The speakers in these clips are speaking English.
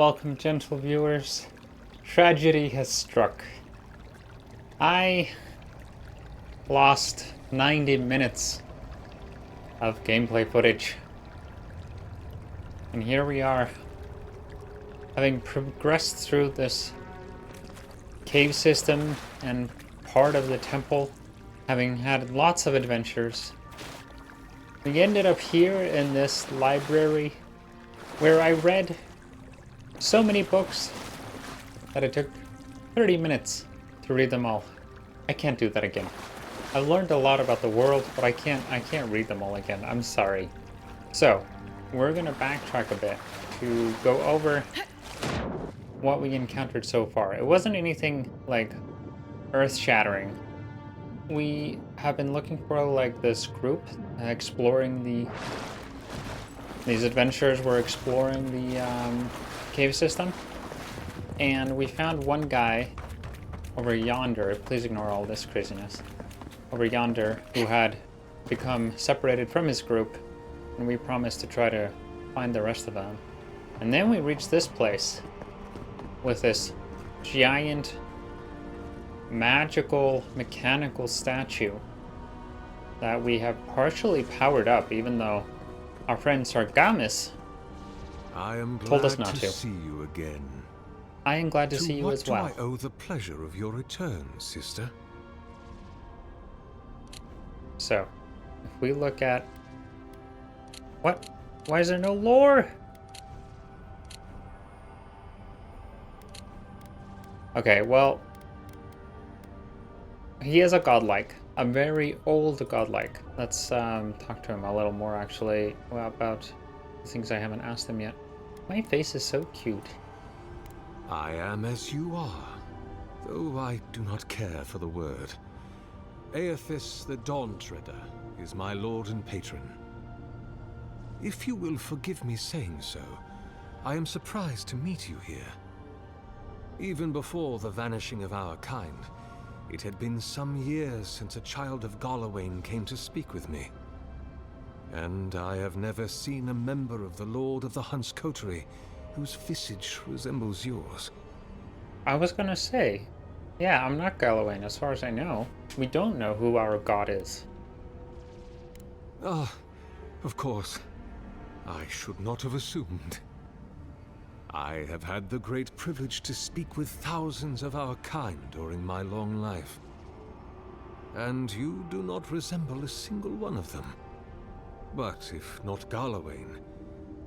Welcome, gentle viewers. Tragedy has struck. I lost 90 minutes of gameplay footage. And here we are, having progressed through this cave system and part of the temple, having had lots of adventures. We ended up here in this library where I read so many books that it took 30 minutes to read them all. I can't do that again. I've learned a lot about the world, but I can't read them all again. I'm sorry. So, we're gonna backtrack a bit to go over what we encountered so far. It wasn't anything like earth-shattering. We have been looking for like this group exploring these adventurers were exploring the cave system, and we found one guy over yonder. Please ignore all this craziness. Over yonder, who had become separated from his group, and we promised to try to find the rest of them. And then we reached this place with this giant magical mechanical statue that we have partially powered up, even though our friend Sargamis told us not to. See you again. I am glad to see you as well. To what do I owe the pleasure of your return, sister? So, if we look at... What? Why is there no lore? Okay, well... He is a godlike. A very old godlike. Let's talk to him a little more, actually, about things I haven't asked him yet. My face is so cute. I am as you are, though I do not care for the word. Eothas the Dawn Treader is my lord and patron. If you will forgive me saying so, I am surprised to meet you here. Even before the vanishing of our kind, it had been some years since a child of Galawain came to speak with me. And I have never seen a member of the Lord of the Hunt's coterie whose visage resembles yours. I was gonna say, yeah, I'm not Galawain, as far as I know. We don't know who our god is. Ah, of course. I should not have assumed. I have had the great privilege to speak with thousands of our kind during my long life. And you do not resemble a single one of them. But if not Galawain,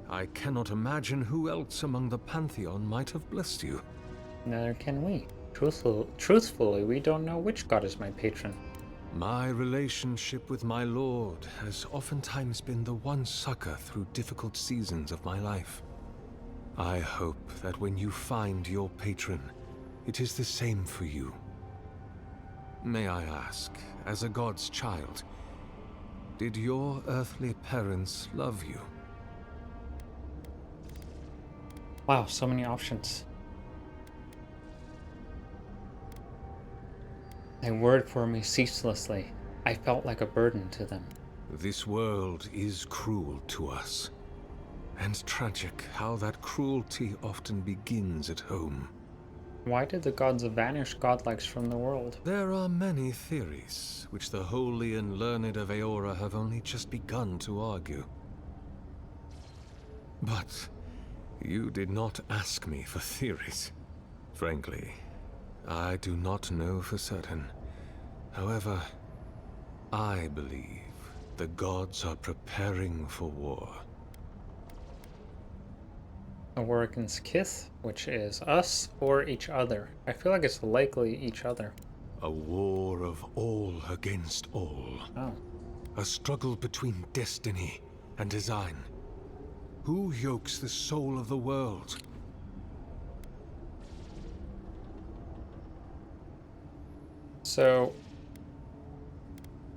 I cannot imagine who else among the Pantheon might have blessed you. Neither can we. Truthfully, we don't know which god is my patron. My relationship with my lord has oftentimes been the one succor through difficult seasons of my life. I hope that when you find your patron, it is the same for you. May I ask, as a god's child, did your earthly parents love you? Wow, so many options. They worked for me ceaselessly. I felt like a burden to them. This world is cruel to us. And tragic how that cruelty often begins at home. Why did the gods vanish godlikes from the world? There are many theories, which the holy and learned of Eora have only just begun to argue. But you did not ask me for theories. Frankly, I do not know for certain. However, I believe the gods are preparing for war. A war against Kith, which is us or each other. I feel like it's likely each other. A war of all against all. Oh. A struggle between destiny and design. Who yokes the soul of the world? So,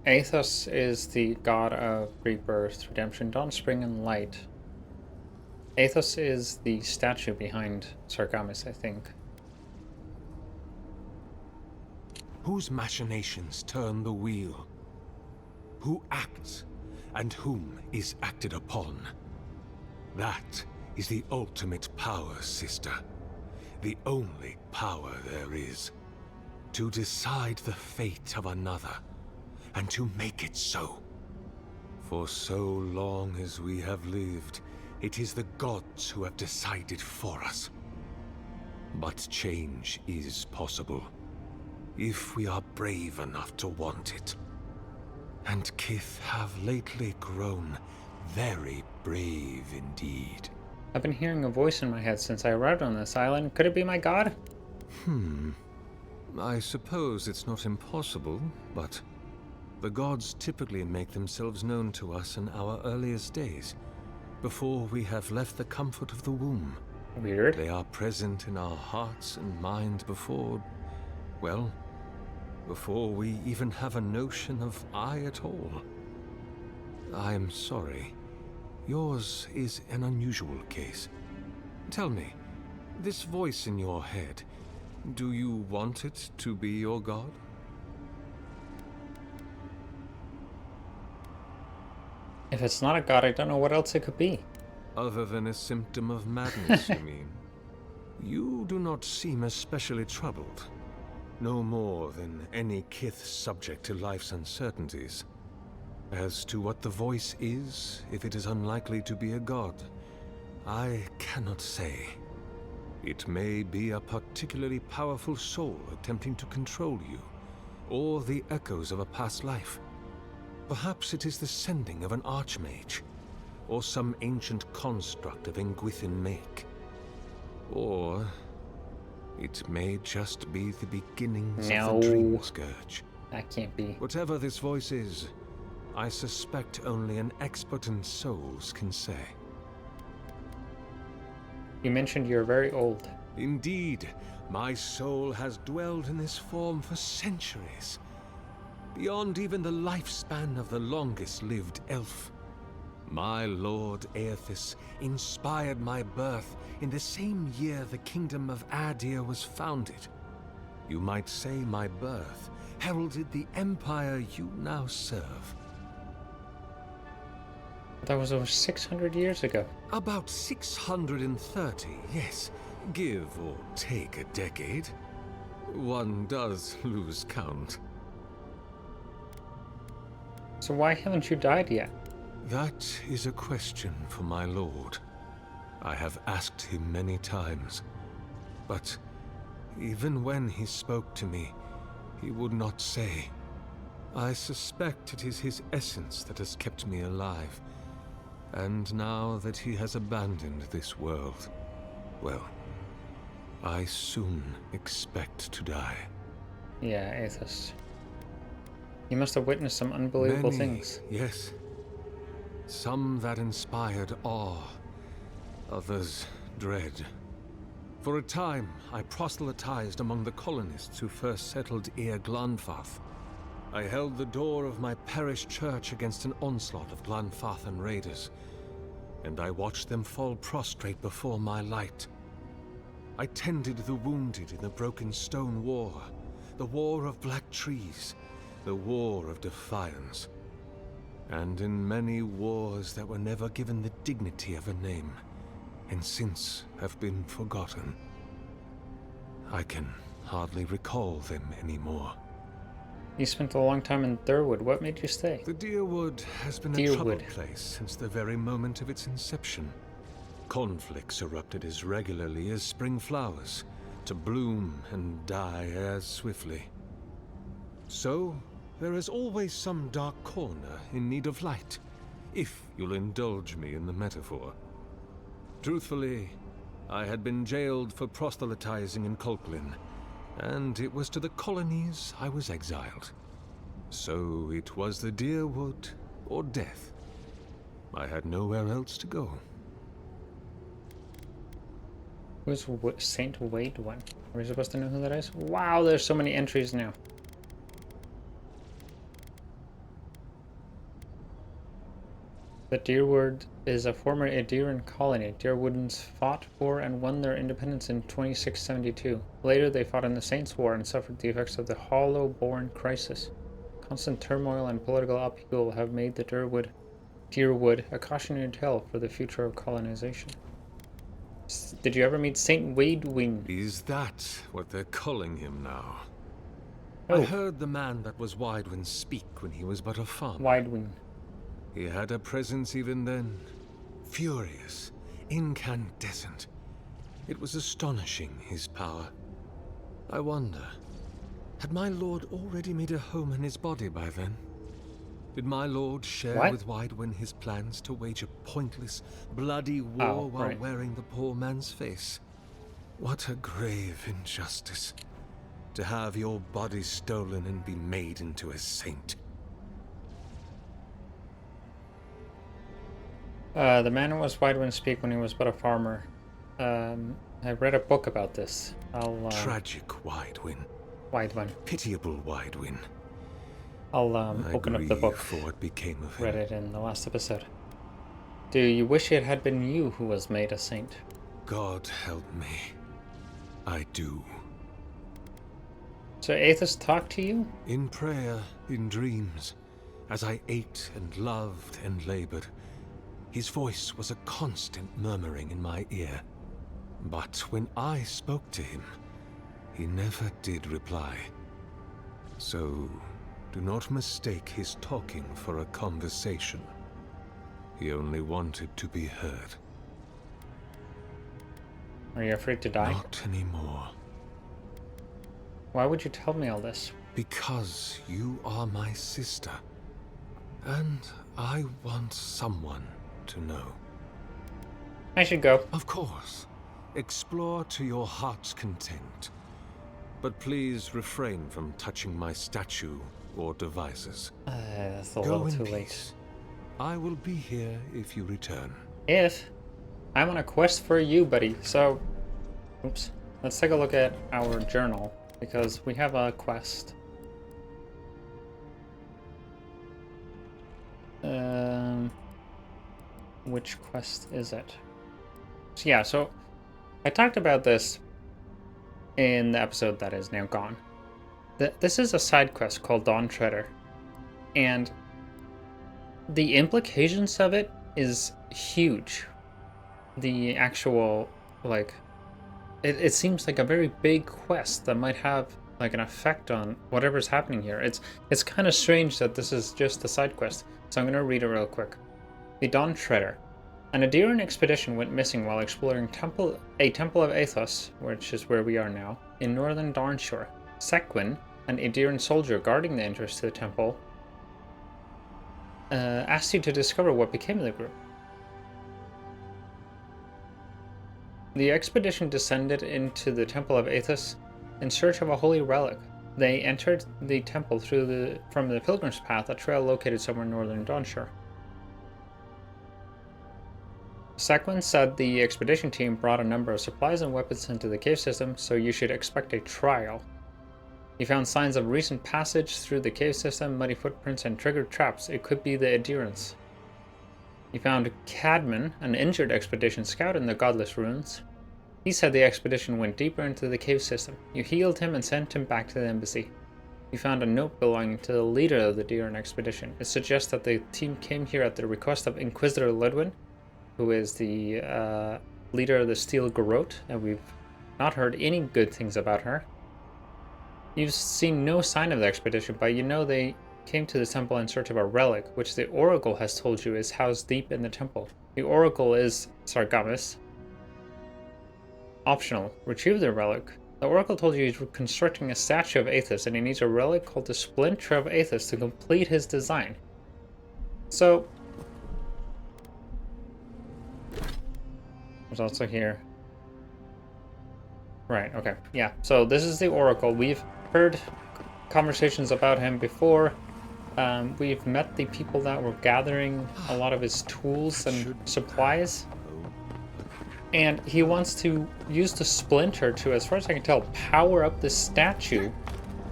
Eothas is the god of rebirth, redemption, dawn, spring, and light. Eothas is the statue behind Sargamis, I think. Whose machinations turn the wheel? Who acts, and whom is acted upon? That is the ultimate power, sister. The only power there is. To decide the fate of another, and to make it so. For so long as we have lived, it is the gods who have decided for us. But change is possible, if we are brave enough to want it. And Kith have lately grown very brave indeed. I've been hearing a voice in my head since I arrived on this island. Could it be my god? I suppose it's not impossible, but the gods typically make themselves known to us in our earliest days, before we have left the comfort of the womb. Weird. They are present in our hearts and minds before, well, before we even have a notion of I at all. I am sorry. Yours is an unusual case. Tell me, this voice in your head, do you want it to be your god? If it's not a god, I don't know what else it could be. Other than a symptom of madness, you mean? You do not seem especially troubled. No more than any Kith subject to life's uncertainties. As to what the voice is, if it is unlikely to be a god, I cannot say. It may be a particularly powerful soul attempting to control you, or the echoes of a past life. Perhaps it is the sending of an archmage, or some ancient construct of Engwithin make. Or it may just be the beginnings of the Dream Scourge. That can't be. Whatever this voice is, I suspect only an expert in souls can say. You mentioned you're very old. Indeed, my soul has dwelled in this form for centuries, beyond even the lifespan of the longest-lived elf. My lord Eothas inspired my birth in the same year the kingdom of Adir was founded. You might say my birth heralded the empire you now serve. That was over 600 years ago. About 630, yes. Give or take a decade. One does lose count. So why haven't you died yet? That is a question for my lord. I have asked him many times, but even when he spoke to me, he would not say. I suspect it is his essence that has kept me alive. And now that he has abandoned this world, well, I soon expect to die. Yeah, Eothas. You must have witnessed some unbelievable things. Yes. Some that inspired awe, others dread. For a time, I proselytized among the colonists who first settled Glanfath. I held the door of my parish church against an onslaught of Glanfathan raiders, and I watched them fall prostrate before my light. I tended the wounded in the Broken Stone War, the War of Black Trees, the War of Defiance, and in many wars that were never given the dignity of a name, and since have been forgotten. I can hardly recall them anymore. You spent a long time in Durwood. What made you stay? The Deerwood has been a troubled place since the very moment of its inception. Conflicts erupted as regularly as spring flowers, to bloom and die as swiftly. So, there is always some dark corner in need of light, if you'll indulge me in the metaphor. Truthfully, I had been jailed for proselytizing in Colklin, and it was to the colonies I was exiled. So it was the Deerwood or death. I had nowhere else to go. Who's Saint Wade one? Are we supposed to know who that is? Wow, there's so many entries now. The Deerwood is a former Adiran colony. Deerwoodans fought for and won their independence in 2672. Later, they fought in the Saints' War and suffered the effects of the Hollow-born crisis. Constant turmoil and political upheaval have made the Deerwood a cautionary tale for the future of colonization. Did you ever meet Saint Wadewin? Is that what they're calling him now? I Oh, heard the man that was Widewin speak when he was but a farmer. Wadewin. He had a presence even then. Furious, incandescent. It was astonishing, his power. I wonder, had my lord already made a home in his body by then? Did my lord share What? with Widewin his plans to wage a pointless, bloody war Oh, while right. wearing the poor man's face? What a grave injustice. To have your body stolen and be made into a saint. The man who was Wadewin speak when he was but a farmer. I read a book about this. Tragic Widewin. Wadewin. Pitiable Widewin. I'll I open up the book. for what became of Read him. it in the last episode. Do you wish it had been you who was made a saint? God help me. I do. So Eothas talked to you? In prayer, in dreams, as I ate and loved and labored, his voice was a constant murmuring in my ear. But when I spoke to him, he never did reply. So, do not mistake his talking for a conversation. He only wanted to be heard. Are you afraid to die? Not anymore. Why would you tell me all this? Because you are my sister. And I want someone to know. I should go. Of course. Explore to your heart's content. But please refrain from touching my statue or devices. That's a Go little in too peace. late. I will be here if you return. If I'm on a quest for you, buddy. So, oops. Let's take a look at our journal because we have a quest. Which quest is it? So yeah, so I talked about this in the episode that is now gone. This is a side quest called Dawn Treader, and the implications of it is huge. The actual, like, it seems like a very big quest that might have like an effect on whatever's happening here. It's kind of strange that this is just a side quest, so I'm gonna read it real quick. The Dawn Treader. An Aederan expedition went missing while exploring a temple of Eothas, which is where we are now, in northern Darnshore. Sequin, an Aederan soldier guarding the entrance to the temple, asked you to discover what became of the group. The expedition descended into the temple of Eothas in search of a holy relic. They entered the temple from the pilgrim's path, a trail located somewhere in northern Darnshire. Sequin said the expedition team brought a number of supplies and weapons into the cave system, so you should expect a trial. He found signs of recent passage through the cave system, muddy footprints, and triggered traps. It could be the Aederans. He found Cadman, an injured expedition scout in the Godless ruins. He said the expedition went deeper into the cave system. You healed him and sent him back to the embassy. You found a note belonging to the leader of the Aederan expedition. It suggests that the team came here at the request of Inquisitor Ludwin, who is the leader of the Steel Garrote, and we've not heard any good things about her. You've seen no sign of the expedition, but you know they came to the temple in search of a relic, which the Oracle has told you is housed deep in the temple. The Oracle is Sargamis. Optional. Retrieve the relic. The Oracle told you he's constructing a statue of Eothas, and he needs a relic called the Splinter of Eothas to complete his design. So, there's also here. Right, okay. Yeah, so this is the Oracle. We've heard conversations about him before. We've met the people that were gathering a lot of his tools and supplies. And he wants to use the Splinter to, as far as I can tell, power up the statue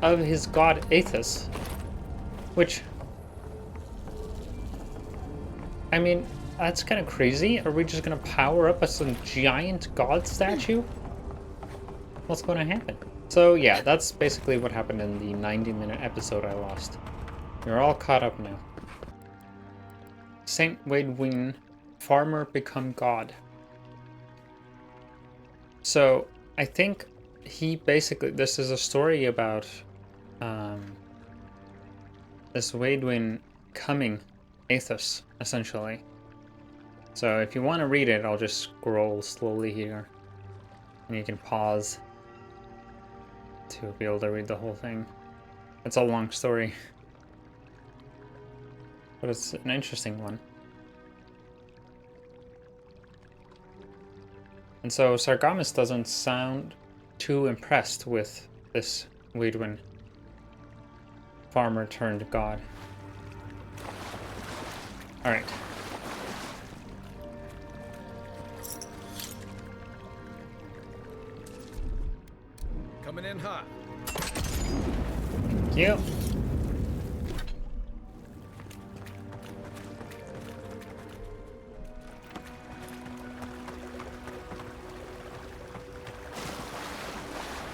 of his god Eothas. Which, I mean, that's kind of crazy. Are we just going to power up some giant god statue? What's going to happen? So yeah, that's basically what happened in the 90-minute episode I lost. You're all caught up now. Saint Wadewin, farmer become god. So I think he basically, this is a story about this Waidwin coming Eothas, essentially. So if you want to read it, I'll just scroll slowly here. And you can pause to be able to read the whole thing. It's a long story. But it's an interesting one. And so Sargamis doesn't sound too impressed with this Waidwin farmer turned god. Alright. Coming in hot. Thank you.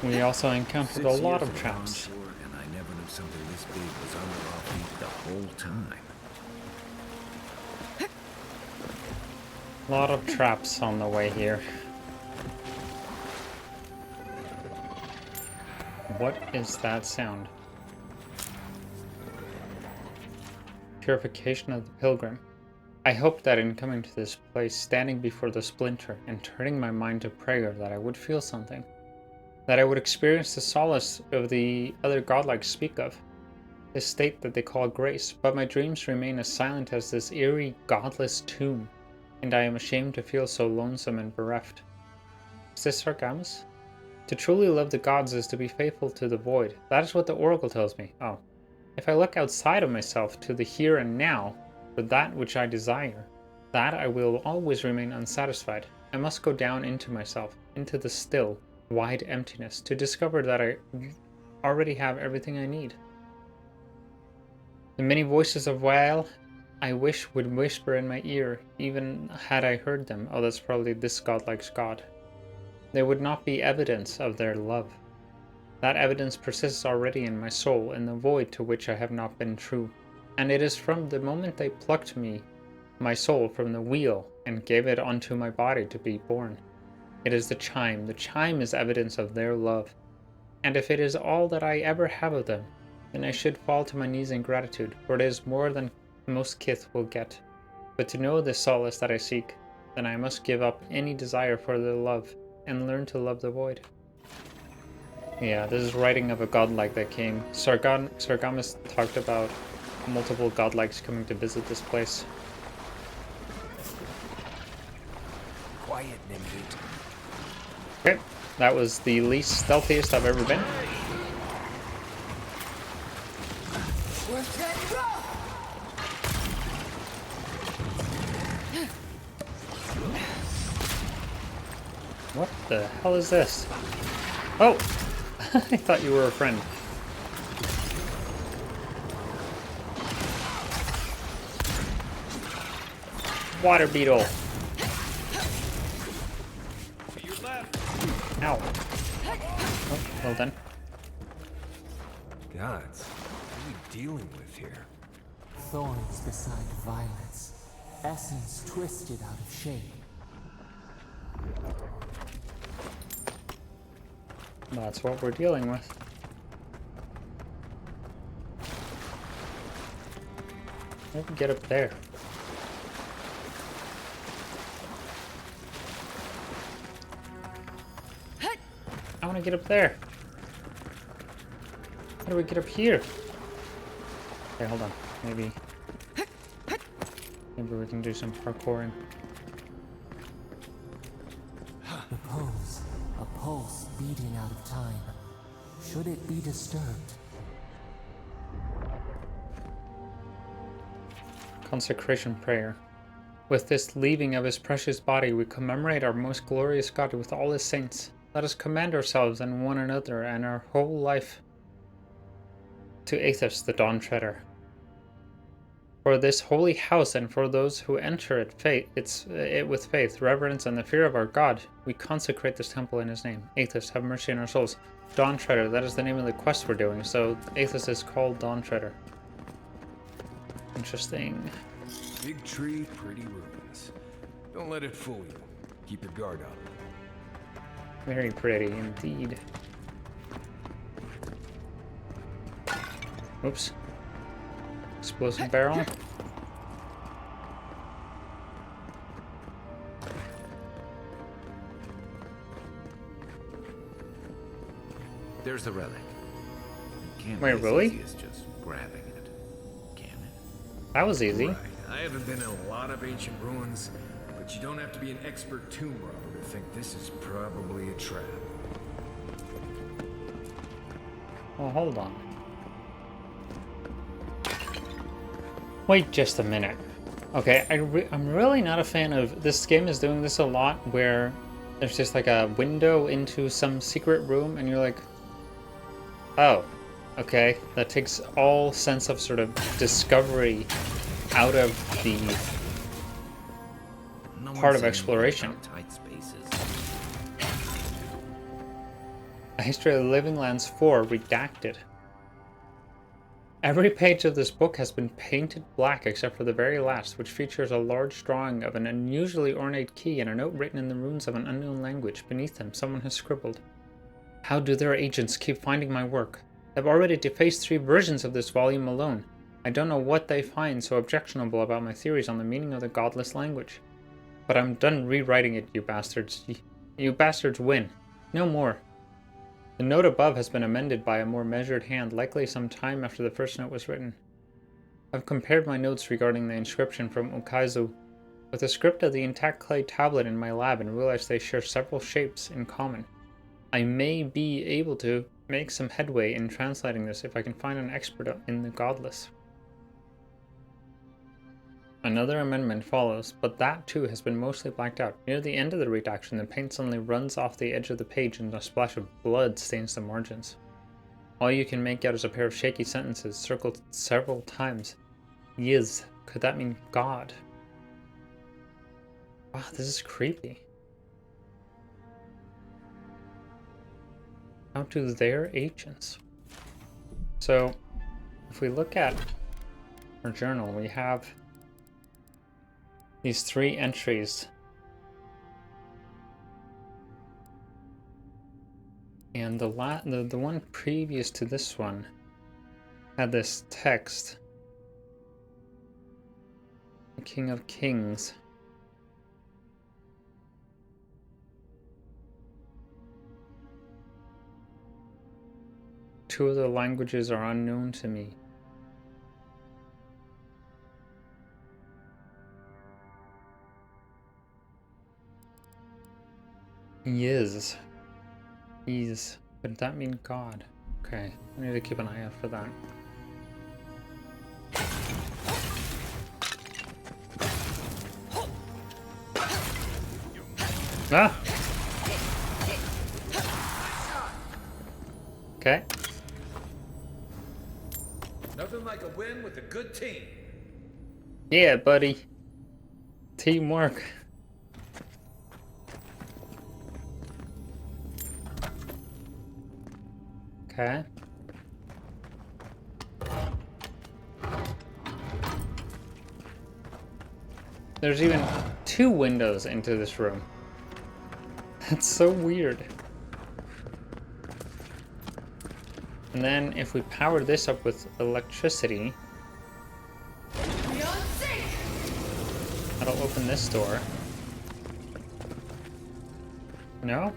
We also encountered a lot of traps. And I never knew something this big was under our feet the whole time. A lot of traps on the way here. What is that sound? Purification of the pilgrim. I hoped that in coming to this place, standing before the Splinter, and turning my mind to prayer, that I would feel something. That I would experience the solace of the other godlike speak of, this state that they call grace, but my dreams remain as silent as this eerie, godless tomb, and I am ashamed to feel so lonesome and bereft. Is this Sargamis? To truly love the gods is to be faithful to the void. That is what the oracle tells me. Oh. If I look outside of myself to the here and now, for that which I desire, that I will always remain unsatisfied. I must go down into myself, into the still, wide emptiness, to discover that I already have everything I need. The many voices of wail I wish would whisper in my ear, even had I heard them. Oh, that's probably this godlike's god. There would not be evidence of their love. That evidence persists already in my soul, in the void to which I have not been true. And it is from the moment they plucked me, my soul, from the wheel, and gave it unto my body to be born. It is the chime. The chime is evidence of their love. And if it is all that I ever have of them, then I should fall to my knees in gratitude, for it is more than most kith will get. But to know the solace that I seek, then I must give up any desire for their love, and learn to love the void. Yeah, this is writing of a godlike that came. Sargamis talked about multiple godlikes coming to visit this place. Quiet, Nimrod. Okay, that was the least stealthiest I've ever been. What the hell is this? Oh! I thought you were a friend. Water beetle! Ow. Oh, well done. Gods, what are we dealing with here? Thorns beside violets, essence twisted out of shape. That's what we're dealing with. How do we get up there? I want to get up there. How do we get up here? Okay, hold on. Maybe we can do some parkouring. The pose, a pulse beating out of time. Should it be disturbed? Consecration prayer. With this leaving of his precious body, we commemorate our most glorious God with all his saints. Let us commend ourselves and one another and our whole life to Eothas, the Dawn Treader. For this holy house and for those who enter it with faith, reverence, and the fear of our God, we consecrate this temple in his name. Eothas, have mercy on our souls. Dawn Treader, that is the name of the quest we're doing, so Eothas is called Dawn Treader. Interesting. Big tree, pretty ruins. Don't let it fool you. Keep your guard up. Very pretty indeed. Oops. Explosive barrel. There's the relic. It can't Wait, be as really? easy as just grabbing it, can it? That was easy. Right. I haven't been in a lot of ancient ruins, but you don't have to be an expert tomb robber to think this is probably a trap. Well, hold on. Wait just a minute. Okay, I'm really not a fan of... This game is doing this a lot, where there's just like a window into some secret room, and you're like, oh, okay. That takes all sense of sort of discovery out of the No part one of said anything exploration. about tight spaces. A History of the Living Lands 4 redacted. Every page of this book has been painted black except for the very last, which features a large drawing of an unusually ornate key and a note written in the runes of an unknown language. Beneath them, someone has scribbled, "How do their agents keep finding my work? I've already defaced 3 versions of this volume alone. I don't know what they find so objectionable about my theories on the meaning of the godless language. But I'm done rewriting it, you bastards. You bastards win. No more." The note above has been amended by a more measured hand, likely some time after the first note was written. I've compared my notes regarding the inscription from Ukaizu with the script of the intact clay tablet in my lab and realized they share several shapes in common. I may be able to make some headway in translating this if I can find an expert in the godless. Another amendment follows, but that too has been mostly blacked out. Near the end of the redaction, the paint suddenly runs off the edge of the page and a splash of blood stains the margins. All you can make out is a pair of shaky sentences circled several times. Yiz, could that mean God? Wow, this is creepy. How do their agents? So, if we look at our journal, we have these 3 entries. And the one previous to this one had this text. The King of Kings. Two of the languages are unknown to me. Yes. He's. Would that mean God? Okay, I need to keep an eye out for that. Ah! Okay. Nothing like a win with a good team. Yeah, buddy. Teamwork. Okay. There's even 2 windows into this room. That's so weird. And then if we power this up with electricity, that'll open this door. No?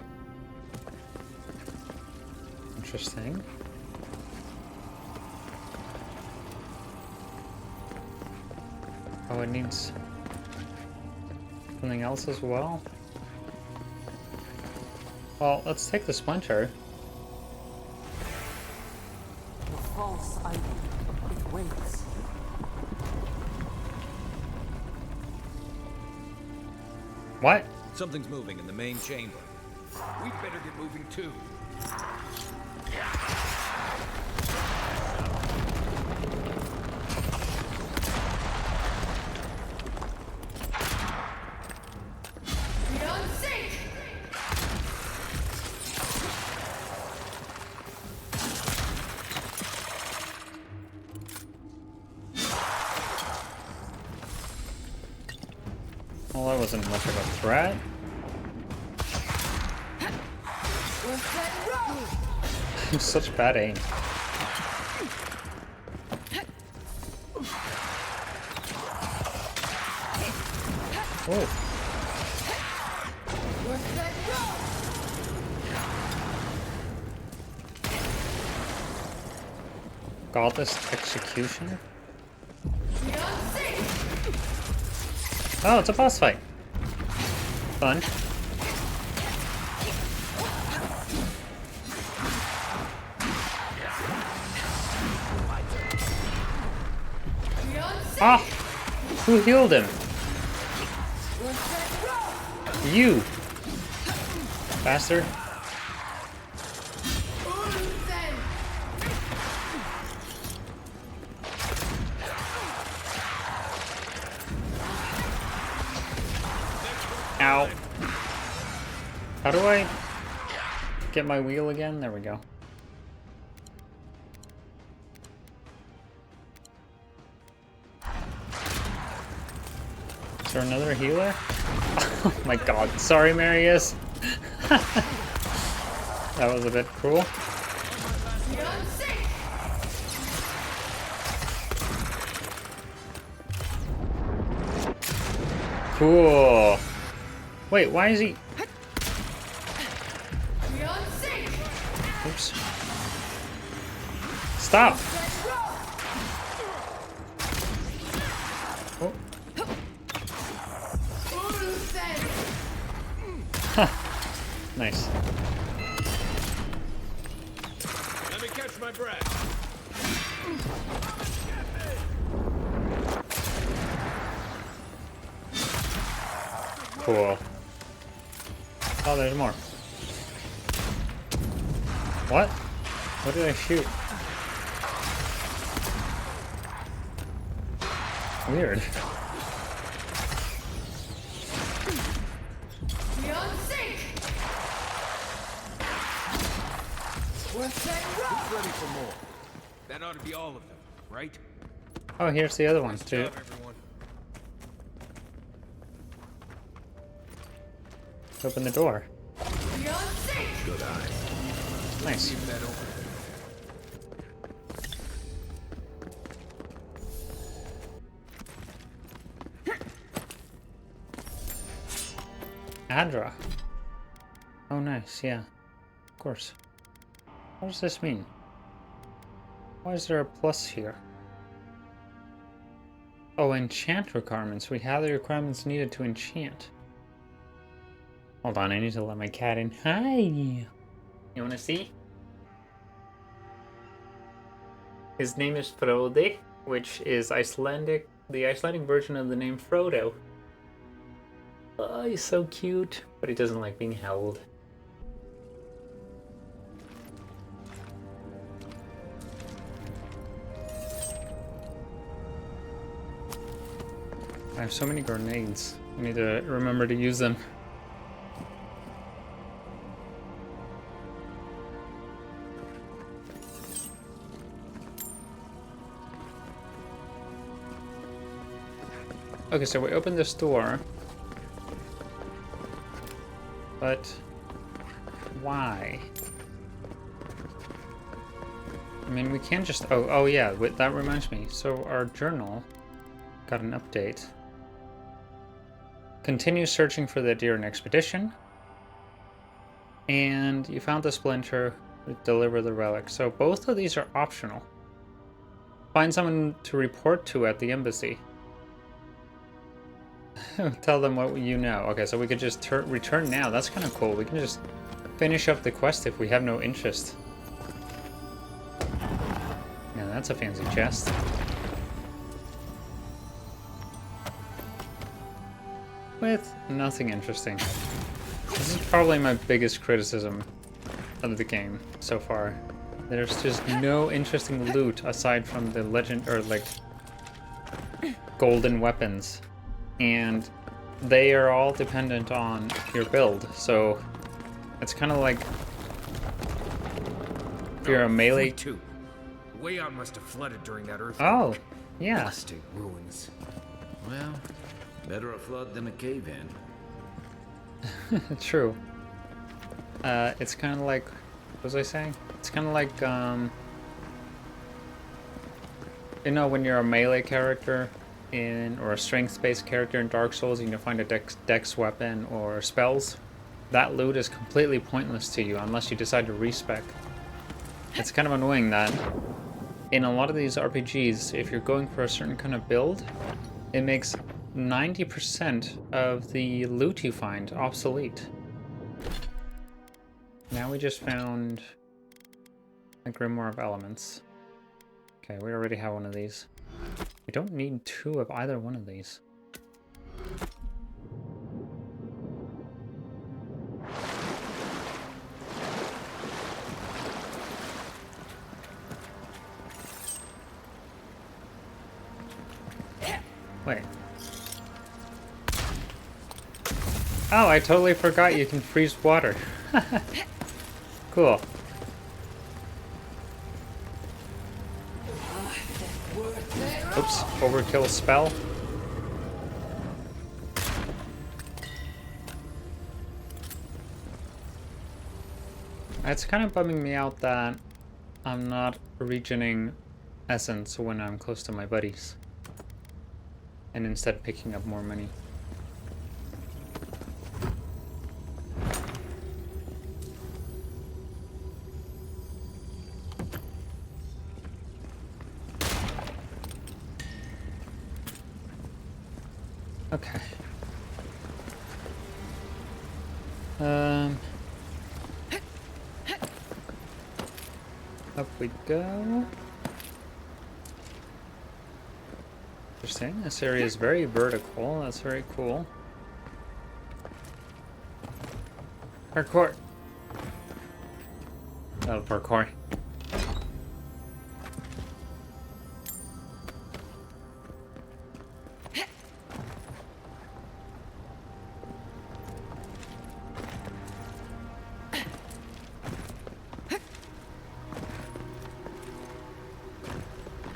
Interesting. Oh, it needs something else as well. Well, let's take the Splinter. The false idol. It waits. What? Something's moving in the main chamber. We'd better get moving too. Well, that wasn't much of a threat. Such bad aim. Whoa. Godless Executioner? Oh, it's a boss fight. Fun. Ah! Who healed him? You! Bastard. Ow. How do I get my wheel again? There we go. Is there another healer? Oh my god. Sorry, Marius. That was a bit cruel. Cool. Wait, why is he... Oops. Stop! Oh. Huh. Nice. Let me catch my breath. Cool. Oh, there's more. What? What did I shoot? Weird. Who's ready for more? That ought to be all of them, right? Oh, here's the other one too. Job, everyone. Open the door. Good eye. Nice. Keep that open. Adra. Oh, nice. Yeah. Of course. What does this mean? Why is there a plus here? Oh, enchant requirements. We have the requirements needed to enchant. Hold on, I need to let my cat in. Hi! You wanna see? His name is Frode, which is Icelandic, the Icelandic version of the name Frodo. Oh, he's so cute, but he doesn't like being held. I have so many grenades. I need to remember to use them. Okay, so we opened this door. But why? I mean, we can't just... Oh yeah, wait, that reminds me. So our journal got an update. Continue searching for the Deer expedition. And you found the Splinter, deliver the relic. So both of these are optional. Find someone to report to at the embassy. Tell them what you know. Okay, so we could just return now. That's kind of cool. We can just finish up the quest if we have no interest. Yeah, that's a fancy chest. With nothing interesting. This is probably my biggest criticism of the game so far. There's just no interesting loot aside from the legend or like golden weapons. And they are all dependent on your build, so it's kind of like if you're a melee. Too. Wayon must have flooded during that earthquake. Oh, yeah. Busting ruins. Well, better a flood than a cave-in. True. It's kind of like, what was I saying? It's kind of like, you know, when you're a melee character or a strength-based character in Dark Souls, and you find a dex weapon or spells, that loot is completely pointless to you unless you decide to respec. It's kind of annoying that in a lot of these RPGs, if you're going for a certain kind of build, it makes 90% of the loot you find obsolete. Now we just found a Grimoire of Elements. Okay, we already have one of these. We don't need two of either one of these. Wait. Oh, I totally forgot you can freeze water. Cool. Oops, overkill spell. It's kind of bumming me out that I'm not regening essence when I'm close to my buddies. And instead picking up more money. Okay. Up we go. Interesting. This area is very vertical. That's very cool. Parkour. Oh, parkour.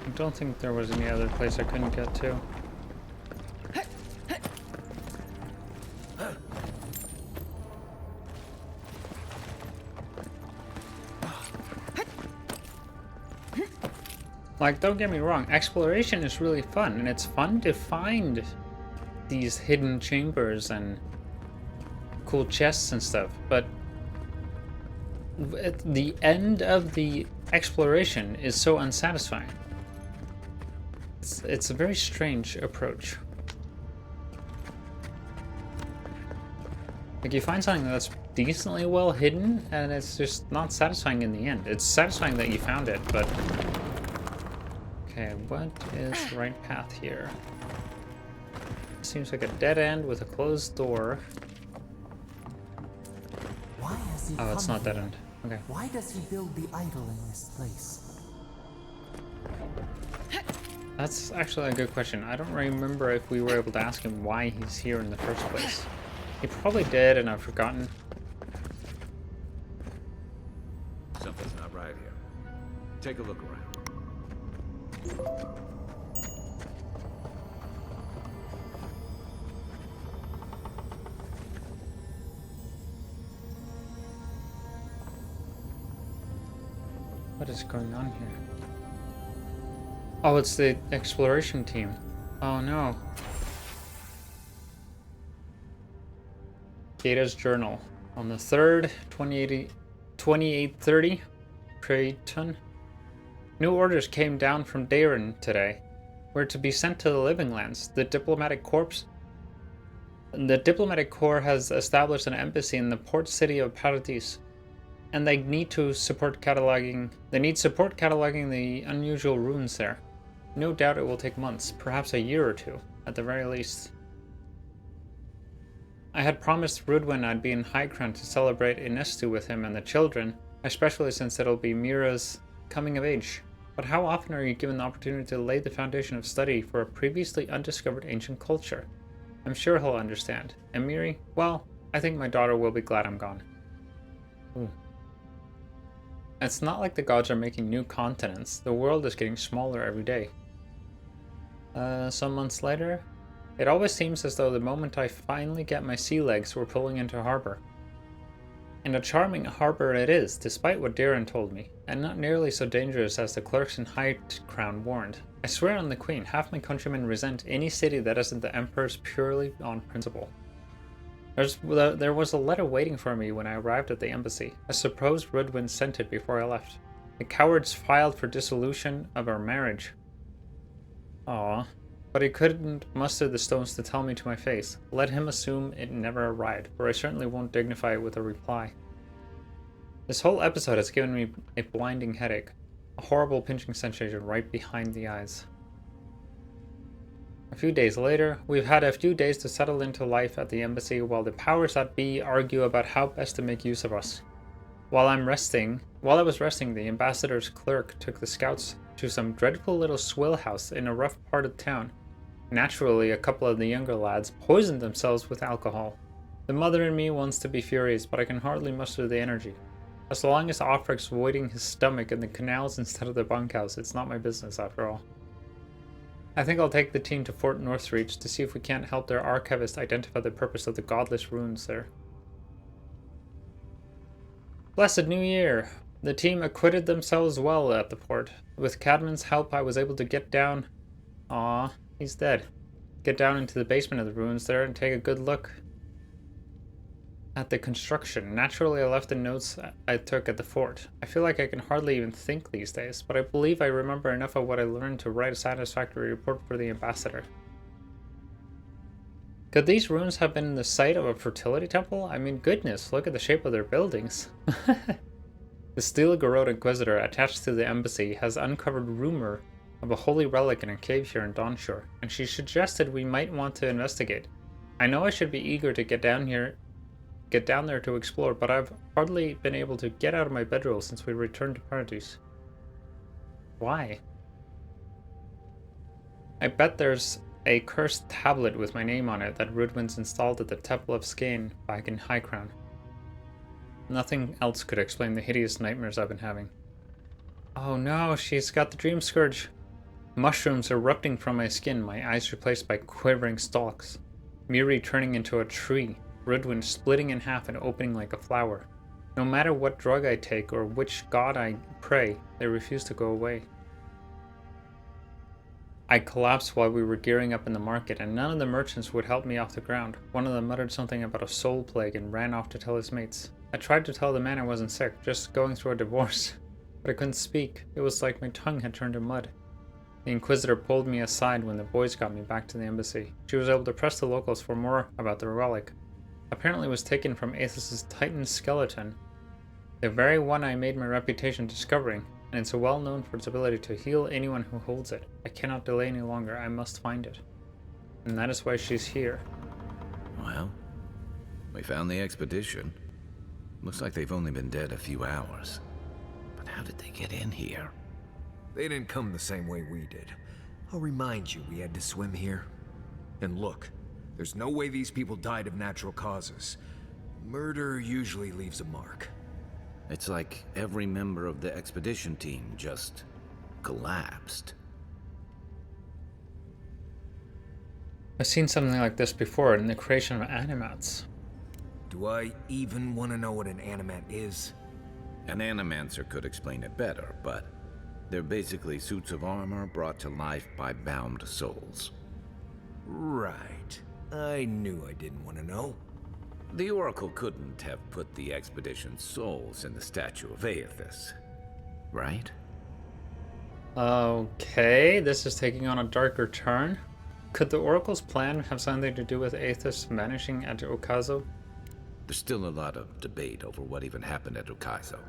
I don't think there was any other place I couldn't get to. Like, don't get me wrong, exploration is really fun, and it's fun to find these hidden chambers and cool chests and stuff, but at the end of the exploration is so unsatisfying. It's a very strange approach. Like, you find something that's decently well hidden, and it's just not satisfying in the end. It's satisfying that you found it, but... Okay, what is the right path here? Seems like a dead end with a closed door. Why has he Oh, it's come not dead here? end. Okay. Why does he build the idol in this place? That's actually a good question. I don't remember if we were able to ask him why he's here in the first place. He probably did, and I've forgotten. Something's not right here. Take a look around. What is going on here? Oh, it's the exploration team. Oh no. Data's journal. On the 3rd, 2830, Preyton. New orders came down from Daren today. We're to be sent to the Living Lands. The diplomatic corps has established an embassy in the port city of Paradis, and they need support cataloging the unusual ruins there. No doubt it will take months, perhaps a year or two, at the very least. I had promised Rudwin I'd be in High-Crown to celebrate Inestu with him and the children, especially since it'll be Mira's coming of age. But how often are you given the opportunity to lay the foundation of study for a previously undiscovered ancient culture? I'm sure he'll understand. And Miri, well, I think my daughter will be glad I'm gone. Ooh. It's not like the gods are making new continents. The world is getting smaller every day. Some months later, it always seems as though the moment I finally get my sea legs, we're pulling into harbor. And a charming harbor it is, despite what Darren told me, and not nearly so dangerous as the clerks in High Crown warned. I swear on the Queen, half my countrymen resent any city that isn't the Emperor's purely on principle. There was a letter waiting for me when I arrived at the embassy. I suppose Rudwin sent it before I left. The cowards filed for dissolution of our marriage. Aww. But he couldn't muster the stones to tell me to my face. Let him assume it never arrived, for I certainly won't dignify it with a reply. This whole episode has given me a blinding headache. A horrible pinching sensation right behind the eyes. A few days later, we've had a few days to settle into life at the embassy while the powers that be argue about how best to make use of us. While I was resting, the ambassador's clerk took the scouts to some dreadful little swill house in a rough part of town. Naturally, a couple of the younger lads poisoned themselves with alcohol. The mother in me wants to be furious, but I can hardly muster the energy. As long as Offrick's voiding his stomach in the canals instead of the bunkhouse, it's not my business after all. I think I'll take the team to Fort Northreach to see if we can't help their archivist identify the purpose of the godless runes there. Blessed New Year! The team acquitted themselves well at the port. With Cadman's help, I was able to get down... Aww, he's dead. Get down into the basement of the ruins there and take a good look at the construction. Naturally, I left the notes I took at the fort. I feel like I can hardly even think these days, but I believe I remember enough of what I learned to write a satisfactory report for the ambassador. Could these ruins have been the site of a fertility temple? I mean, goodness, look at the shape of their buildings. The Steel-Garrod Inquisitor attached to the embassy has uncovered rumor of a holy relic in a cave here in Dawnshore, and she suggested we might want to investigate. I know I should be eager to get down there to explore, but I've hardly been able to get out of my bedroll since we returned to Paradise. Why? I bet there's a cursed tablet with my name on it that Rudwin's installed at the Temple of Skane back in High Crown. Nothing else could explain the hideous nightmares I've been having. Oh no, she's got the dream scourge. Mushrooms erupting from my skin, my eyes replaced by quivering stalks. Miri turning into a tree. Rudwin splitting in half and opening like a flower. No matter what drug I take or which god I pray, they refuse to go away. I collapsed while we were gearing up in the market, and none of the merchants would help me off the ground. One of them muttered something about a soul plague and ran off to tell his mates. I tried to tell the man I wasn't sick, just going through a divorce, but I couldn't speak. It was like my tongue had turned to mud. The Inquisitor pulled me aside when the boys got me back to the embassy. She was able to press the locals for more about the relic. Apparently it was taken from Eothas' Titan skeleton, the very one I made my reputation discovering, and it's well known for its ability to heal anyone who holds it. I cannot delay any longer, I must find it. And that is why she's here. Well, we found the expedition. Looks like they've only been dead a few hours. But how did they get in here? They didn't come the same way we did. I'll remind you we had to swim here. And look, there's no way these people died of natural causes. Murder usually leaves a mark. It's like every member of the expedition team just collapsed. I've seen something like this before in the creation of animats. Do I even want to know what an animat is? An animancer could explain it better, but they're basically suits of armor brought to life by bound souls. Right. I knew I didn't want to know. The Oracle couldn't have put the expedition's souls in the statue of Eothas, right? Okay, this is taking on a darker turn. Could the Oracle's plan have something to do with Eothas vanishing at Okazo? There's still a lot of debate over what even happened at Okazo.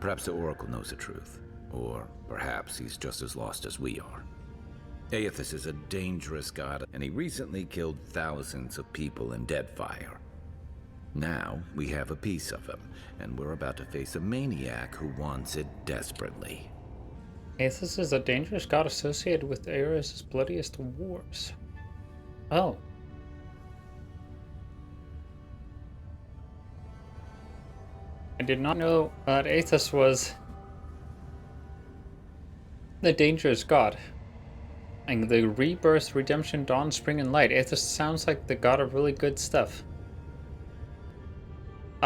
Perhaps the Oracle knows the truth, or perhaps he's just as lost as we are. Eothas is a dangerous god, and he recently killed thousands of people in Deadfire. Now, we have a piece of him, and we're about to face a maniac who wants it desperately. Eothas is a dangerous god associated with Eora's bloodiest wars. Oh. I did not know that Eothas was the dangerous god. And the rebirth, redemption, dawn, spring, and light. Eothas sounds like the god of really good stuff.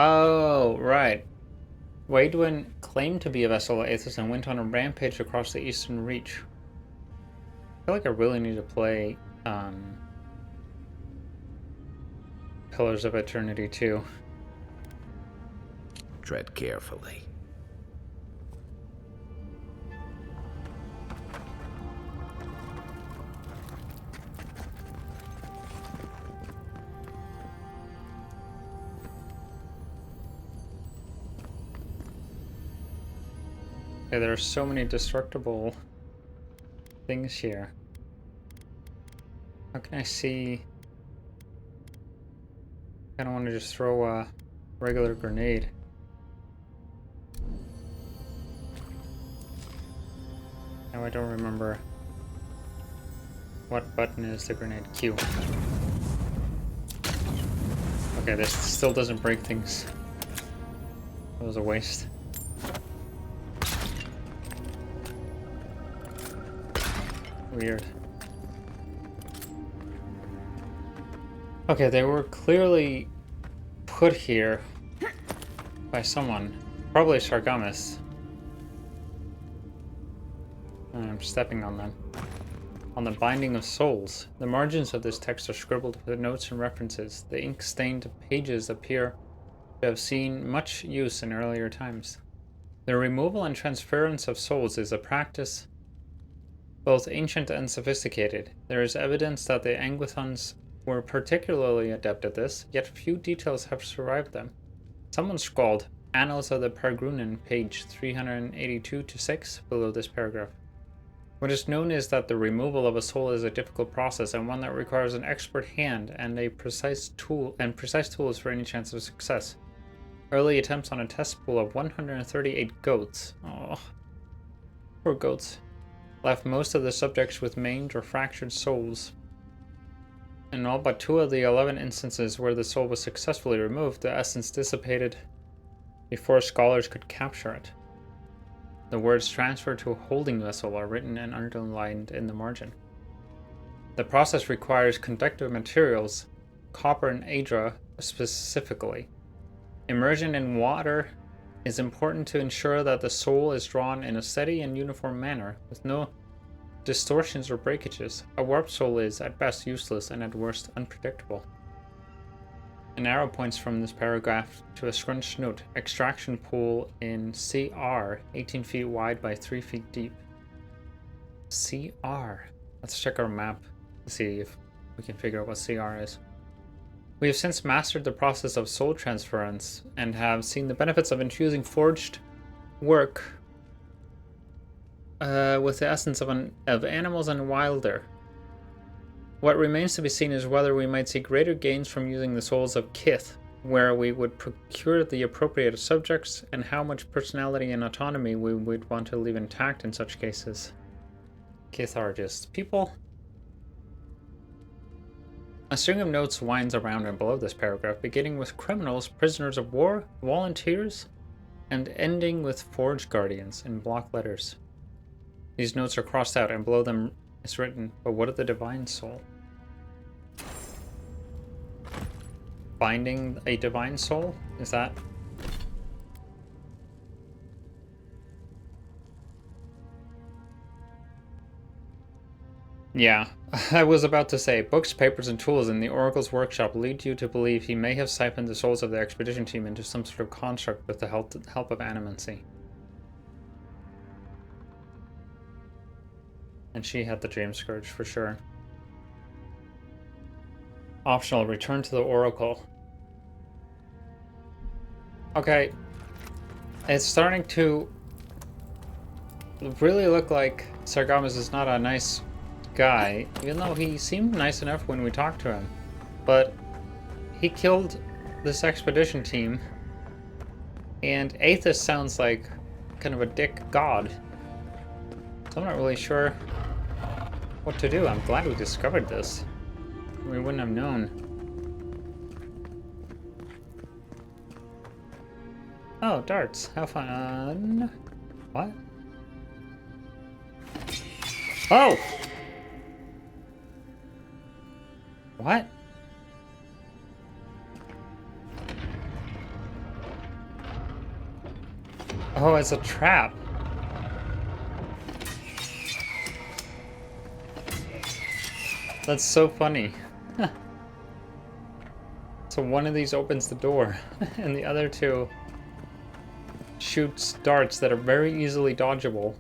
Oh, right. Waidwin claimed to be a vessel of Eothas and went on a rampage across the Eastern Reach. I feel like I really need to play Pillars of Eternity too. Tread carefully. Okay, there are so many destructible things here. How can I see? I don't want to just throw a regular grenade. Now I don't remember what button is the grenade. Q. Okay, this still doesn't break things. That was a waste. Weird. Okay, they were clearly put here by someone. Probably Sargamis. I'm stepping on them. On the Binding of Souls. The margins of this text are scribbled with notes and references. The ink-stained pages appear to have seen much use in earlier times. The removal and transference of souls is a practice both ancient and sophisticated. There is evidence that the Angwithons were particularly adept at this, yet few details have survived them. Someone scrawled Annals of the Pargrunen, page 382-6, below this paragraph. What is known is that the removal of a soul is a difficult process and one that requires an expert hand and precise tools for any chance of success. Early attempts on a test pool of 138 goats, poor goats, left most of the subjects with maimed or fractured souls. In all but 2 of the 11 instances where the soul was successfully removed, the essence dissipated before scholars could capture it. The words transferred to a holding vessel are written and underlined in the margin. The process requires conductive materials, copper and adra specifically. Immersion in water is important to ensure that the soul is drawn in a steady and uniform manner, with no distortions or breakages. A warped soul is, at best, useless and at worst, unpredictable. An arrow points from this paragraph to a scrunched note. Extraction pool in CR, 18 feet wide by 3 feet deep. CR. Let's check our map to see if we can figure out what CR is. We have since mastered the process of soul transference and have seen the benefits of infusing forged work with the essence of animals and wilder. What remains to be seen is whether we might see greater gains from using the souls of Kith, where we would procure the appropriate subjects, and how much personality and autonomy we would want to leave intact in such cases. Kith are just people. A string of notes winds around and below this paragraph, beginning with criminals, prisoners of war, volunteers, and ending with forged guardians in block letters. These notes are crossed out, and below them is written, but what of the divine soul? Binding a divine soul? Is that? Yeah, I was about to say, books, papers, and tools in the Oracle's workshop lead you to believe he may have siphoned the souls of the expedition team into some sort of construct with the help of animancy. And she had the Dream Scourge for sure. Optional, return to the Oracle. Okay. It's starting to really look like Sargamis is not a nice guy, even though he seemed nice enough when we talked to him. But he killed this expedition team, and Eothas sounds like kind of a dick god. So I'm not really sure what to do. I'm glad we discovered this. We wouldn't have known. Oh, darts. How fun. What? Oh! What? Oh, it's a trap. That's so funny. So one of these opens the door, and the other two shoots darts that are very easily dodgeable.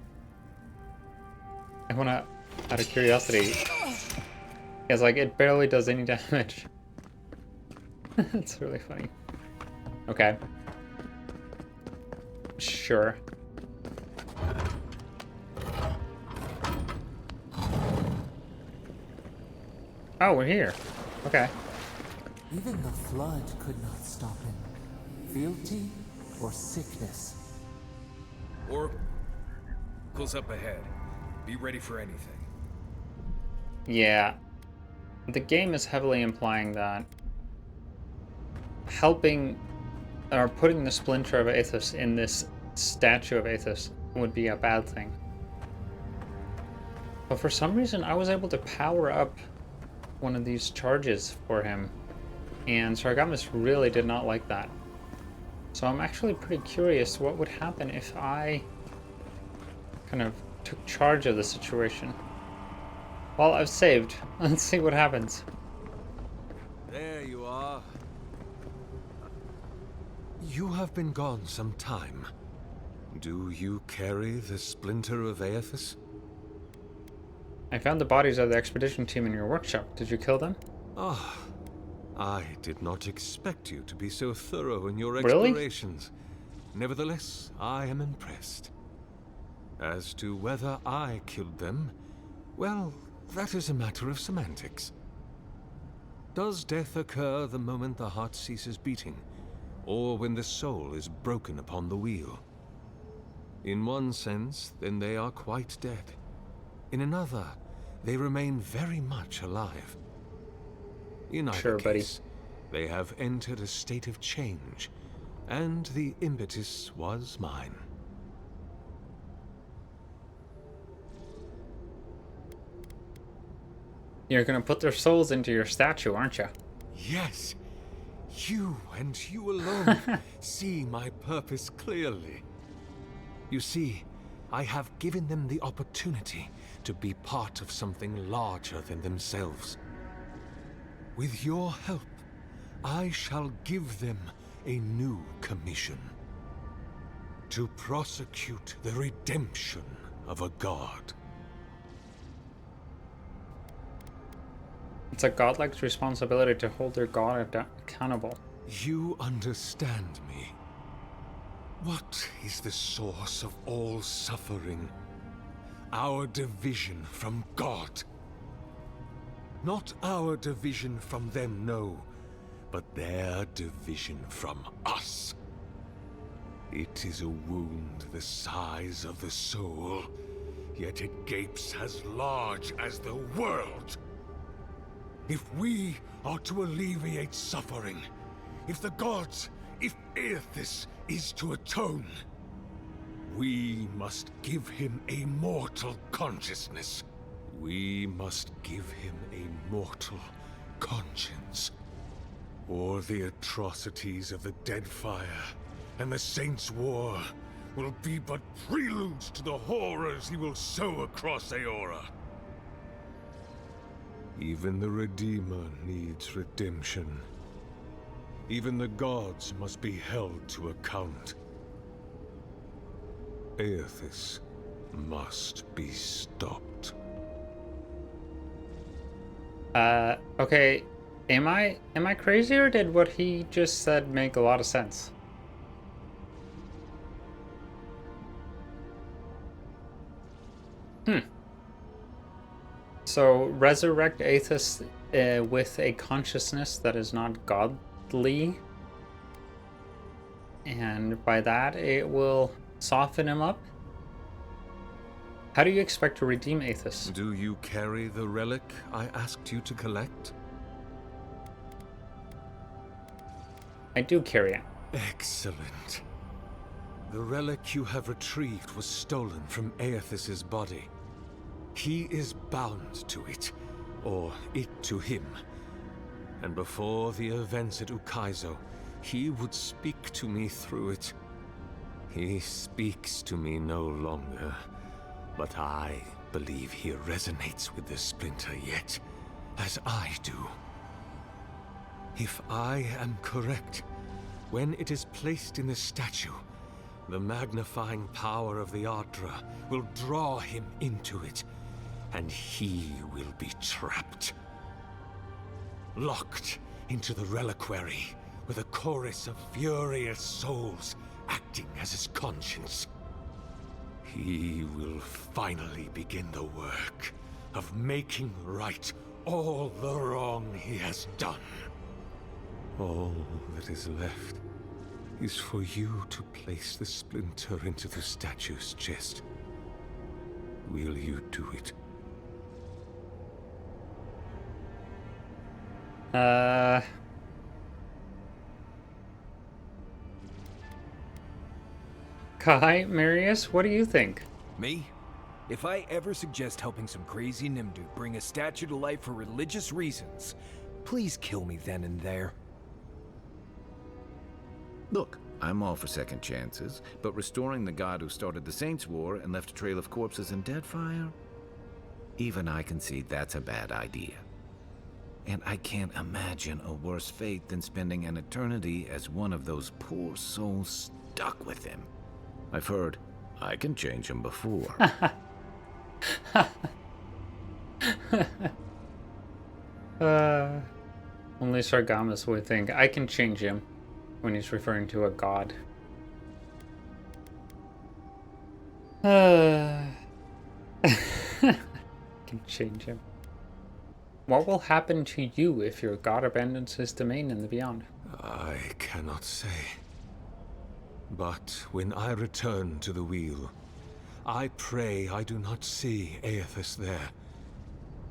I wanna, out of curiosity, it's like it barely does any damage. It's really funny. Okay. Sure. Oh, we're here. Okay. Even the flood could not stop him. Fealty or sickness. Oracle's up ahead. Be ready for anything. Yeah. The game is heavily implying that helping or putting the Splinter of Eothas in this statue of Eothas would be a bad thing. But for some reason, I was able to power up one of these charges for him, and Sargamis really did not like that. So I'm actually pretty curious what would happen if I kind of took charge of the situation. Well, I've saved. Let's see what happens. There you are. You have been gone some time. Do you carry the Splinter of Eothas? I found the bodies of the expedition team in your workshop. Did you kill them? Ah, I did not expect you to be so thorough in your Really? explorations. Nevertheless, I am impressed. As to whether I killed them, well, that is a matter of semantics. Does death occur the moment the heart ceases beating, or when the soul is broken upon the wheel? In one sense, then they are quite dead. In another, they remain very much alive. In either case, they have entered a state of change, and the impetus was mine. You're gonna put their souls into your statue, aren't you? Yes, you and you alone see my purpose clearly. You see, I have given them the opportunity to be part of something larger than themselves. With your help, I shall give them a new commission. To prosecute the redemption of a god. It's a godlike responsibility to hold their god accountable. You understand me. What is the source of all suffering? Our division from God. Not our division from them, no, but their division from us. It is a wound the size of the soul, yet it gapes as large as the world. If we are to alleviate suffering, if the gods, if Eothas is to atone, we must give him a mortal consciousness. We must give him a mortal conscience. Or the atrocities of the Deadfire and the Saints' War will be but preludes to the horrors he will sow across Eora. Even the Redeemer needs redemption. Even the gods must be held to account. Eothas must be stopped. Okay. Am I crazy, or did what he just said make a lot of sense? So resurrect Eothas with a consciousness that is not godly, and by that it will soften him up? How do you expect to redeem Eothas? Do you carry the relic I asked you to collect? I do carry it. Excellent. The relic you have retrieved was stolen from Eothas' body. He is bound to it, or it to him. And before the events at Ukaizo, he would speak to me through it. He speaks to me no longer, but I believe he resonates with the Splinter yet, as I do. If I am correct, when it is placed in the statue, the magnifying power of the Ardra will draw him into it, and he will be trapped. Locked into the reliquary with a chorus of furious souls acting as his conscience. He will finally begin the work of making right all the wrong he has done. All that is left is for you to place the Splinter into the statue's chest. Will you do it? Kai, Marius, what do you think? Me? If I ever suggest helping some crazy Nimdu bring a statue to life for religious reasons, please kill me then and there. Look, I'm all for second chances, but restoring the god who started the Saints' War and left a trail of corpses and dead fire? Even I can see that's a bad idea. And I can't imagine a worse fate than spending an eternity as one of those poor souls stuck with him. I've heard I can change him before. Only Sargamis would think I can change him when he's referring to a god. Can change him. What will happen to you if your god abandons his domain in the beyond? I cannot say. But when I return to the wheel, I pray I do not see Eothas there,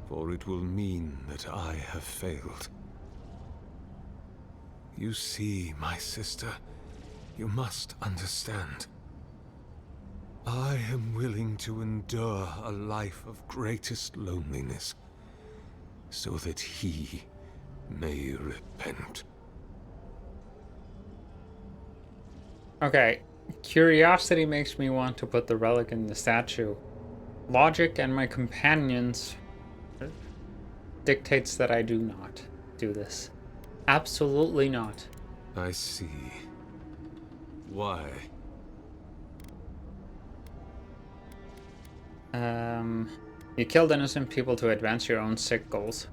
for it will mean that I have failed. You see, my sister, you must understand. I am willing to endure a life of greatest loneliness, so that he may repent. Okay, curiosity makes me want to put the relic in the statue. Logic and my companions dictates that I do not do this. Absolutely not. I see. Why? You killed innocent people to advance your own sick goals.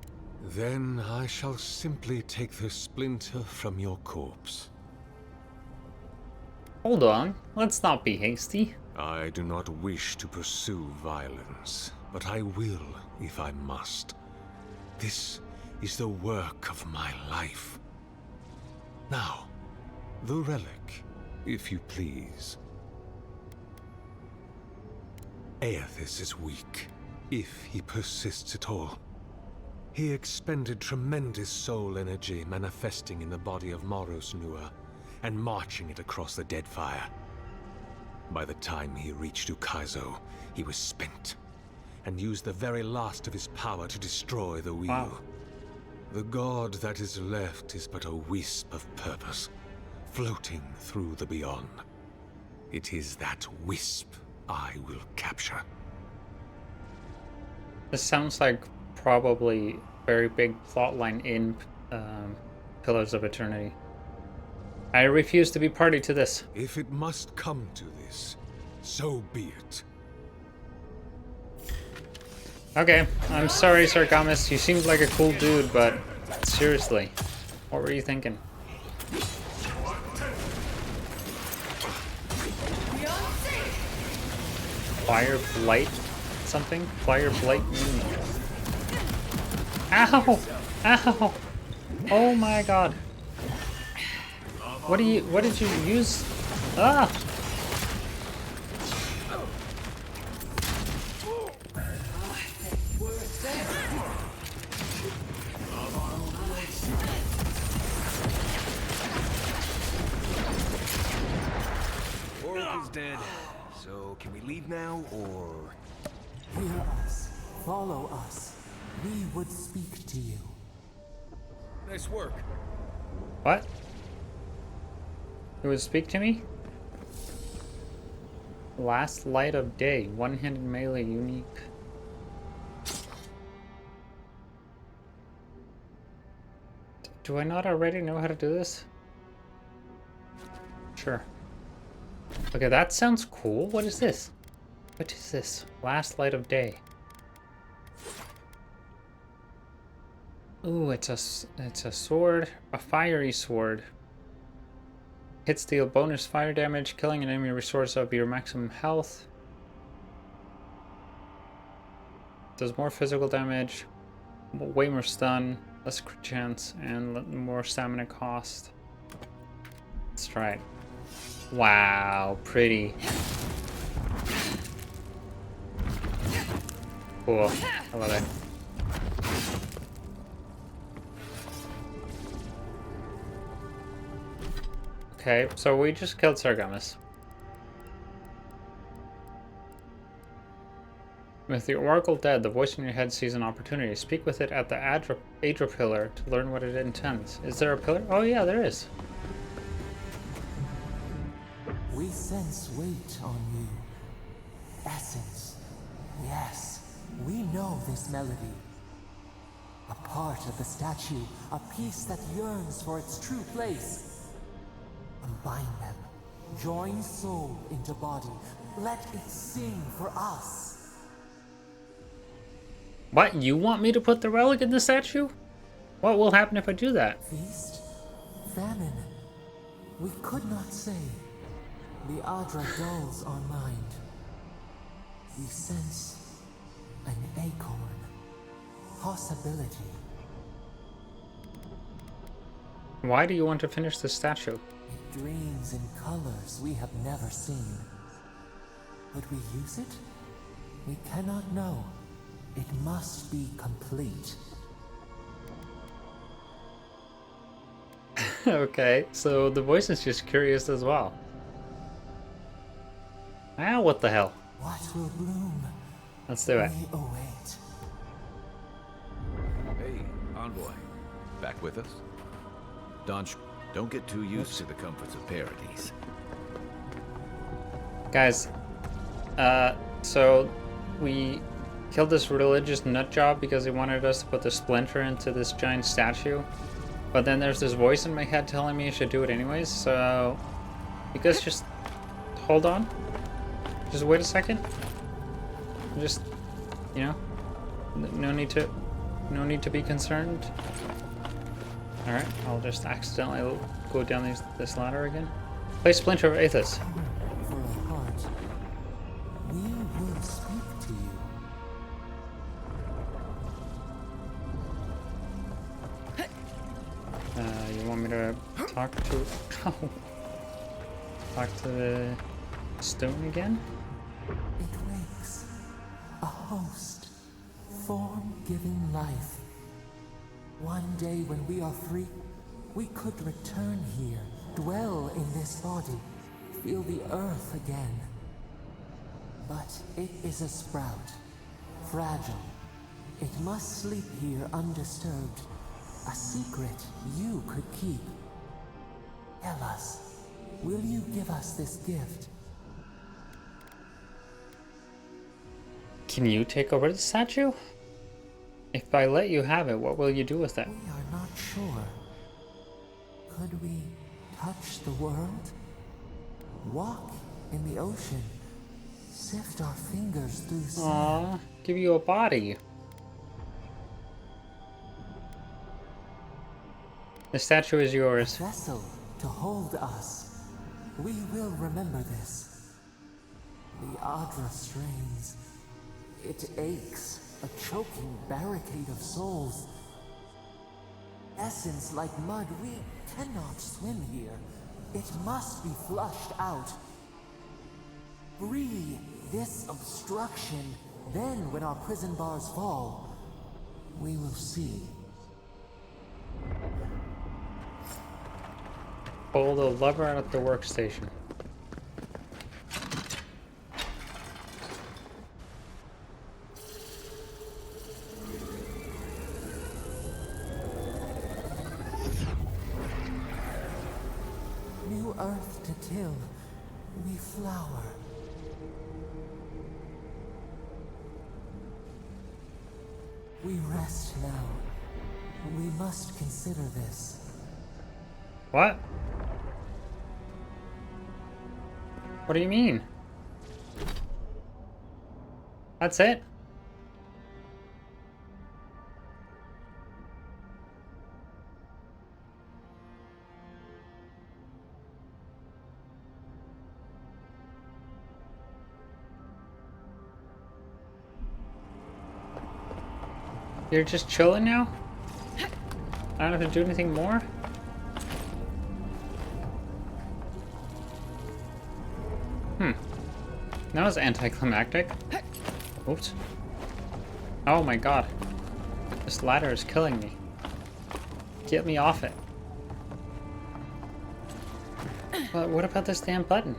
Then I shall simply take the Splinter from your corpse. Hold on, let's not be hasty. I do not wish to pursue violence, but I will if I must. This is the work of my life. Now, the relic, if you please. Eothas is weak, if he persists at all. He expended tremendous soul energy manifesting in the body of Moros Nua and marching it across the dead fire. By the time he reached Ukaizo, he was spent, and used the very last of his power to destroy the wheel. Wow. The god that is left is but a wisp of purpose, floating through the beyond. It is that wisp I will capture. This sounds like probably a very big plotline in Pillars of Eternity. I refuse to be party to this. If it must come to this, so be it. Okay, I'm sorry, Sargamis. You seemed like a cool dude, but seriously, what were you thinking? Fire blight something? Fire blight me. Ow! Ow! Oh my god. What did you use? Ah! Oracle's dead, so can we leave now, or...? Hear us. Follow us. We would speak to you. Nice work. What? You would speak to me? Last light of day. One-handed melee unique. Do I not already know how to do this? Sure. Okay, that sounds cool. What is this? What is this? Last light of day. Ooh, it's a sword, a fiery sword. Hits deal bonus fire damage, killing an enemy restores up your maximum health. Does more physical damage, way more stun, less crit chance, and more stamina cost. Let's try it. Wow, pretty. Cool. I love it. Okay, so we just killed Sargamis. With the Oracle dead, the voice in your head sees an opportunity. Speak with it at the Adra pillar to learn what it intends. Is there a pillar? Oh yeah, there is. We sense weight on you. Essence. Yes, we know this melody. A part of the statue, a piece that yearns for its true place. Combine them. Join soul into body. Let it sing for us. What? You want me to put the relic in the statue? What will happen if I do that? Feast? Famine? We could not say. The Adra dulls our mind. We sense an acorn. Possibility. Why do you want to finish the statue? It dreams in colors we have never seen. Would we use it? We cannot know. It must be complete. Okay, so the voice is just curious as well. Ah, what the hell? What will bloom? Let's do it. We await. Hey, envoy. Back with us? Donch, don't get too used to the comforts of Paradise. Guys, so we killed this religious nutjob because he wanted us to put the Splinter into this giant statue. But then there's this voice in my head telling me I should do it anyways, so you guys just hold on. Just wait a second. Just, you know, no need to be concerned. All right, I'll just accidentally go down this ladder again. Play Splinter of Eothas. For a heart, we will speak to you. You want me to talk to? Talk to the stone again? It wakes, a host, form-giving life. One day when we are free, we could return here, dwell in this body, feel the earth again. But it is a sprout, fragile. It must sleep here undisturbed. A secret you could keep. Tell us, will you give us this gift? Can you take over the statue? If I let you have it, what will you do with it? We are not sure. Could we touch the world? Walk in the ocean? Sift our fingers through sand? Aww, give you a body. The statue is yours. Vessel to hold us. We will remember this. The Adra strains. It aches, a choking barricade of souls. Essence like mud, we cannot swim here. It must be flushed out. Free this obstruction. Then, when our prison bars fall, we will see. Pull the lever out of the workstation. New earth to till, we flower. We rest now. We must consider this. What? What do you mean? That's it? You're just chilling now? I don't have to do anything more? That was anticlimactic. Oops. Oh my god. This ladder is killing me. Get me off it. But what about this damn button?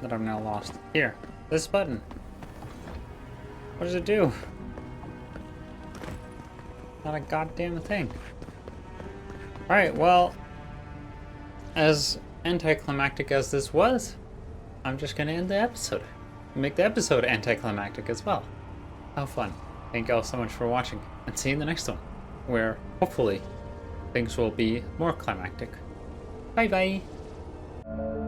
That I'm now lost. Here. This button. What does it do? Not a goddamn thing. Alright, well, as anticlimactic as this was, I'm just gonna end the episode. Make the episode anticlimactic as well. How fun. Thank you all so much for watching, and see you in the next one, where hopefully things will be more climactic. Bye bye!